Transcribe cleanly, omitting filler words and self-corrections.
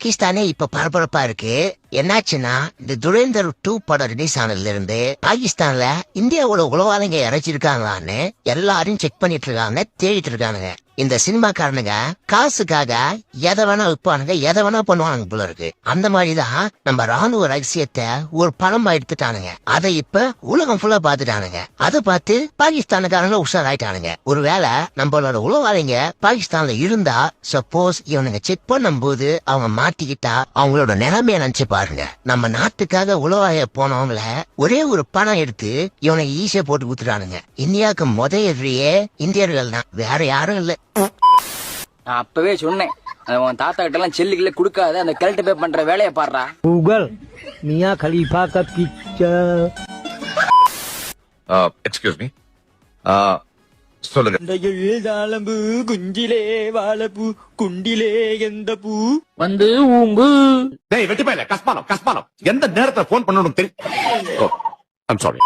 பாகிஸ்தானே இப்ப பரபரப்பா இருக்கு. என்னாச்சுன்னா இந்த துரேந்தர் 2 படம் ரிலீஸ் ஆனதுல இருந்து பாகிஸ்தான்ல இந்தியாவோட உளவாளிங்க இறைச்சிருக்காங்களான்னு எல்லாரும் செக் பண்ணிட்டு இருக்காங்க, தேடிட்டு இருக்கானுங்க. இந்த சினிமாக்காரனுங்க காசுக்காக எதை வேணா விற்பானுங்க, எதை வேணா பண்ணுவானுங்க போல இருக்கு. அந்த மாதிரிதான் நம்ம ராணுவ ரகசியத்தை ஒரு படமா எடுத்துட்டானுங்க. அதை இப்ப உலகம் ஃபுல்லா பாத்துட்டானுங்க. அதை பார்த்து பாகிஸ்தானுக்காரங்க உஷாராயிட்டானுங்க. ஒருவேளை நம்மளோட உளவாளிங்க பாகிஸ்தான்ல இருந்தா சப்போஸ் இவனுங்க செக் பண்ணும் போது அவங்க மாட்டிக்கிட்டா அவங்களோட நிலைமைய நினைச்சு பாருங்க. நம்ம நாட்டுக்காக உளவாய போனவங்கள ஒரே ஒரு பணம் எடுத்து இவனுக்கு ஈஸியா போட்டு குத்துட்டானுங்க. இந்தியாவுக்கு எதிரியே இந்தியர்கள் தான், வேற யாரும் இல்ல. நான் அப்பவே சொன்னேன், உன் தாத்தா கிட்ட எல்லாம் செல்லுக்குள்ள குடுக்காத, அந்த கரெக்ட் பே பண்ற வேலையை பாடுறா. गूगल मियां खलीफा का पिक्चर. எக்ஸ்கியூஸ் மீ, சொல்லுங்க. தாளம்பு குஞ்சிலே வாழப்பூ குண்டிலே எந்த பூ வந்து ஊம்பு. டேய் வெட்டி போயில, கஸ்மானம் எந்த நேரத்துல போன் பண்ணணும் தெரியும். I'm sorry.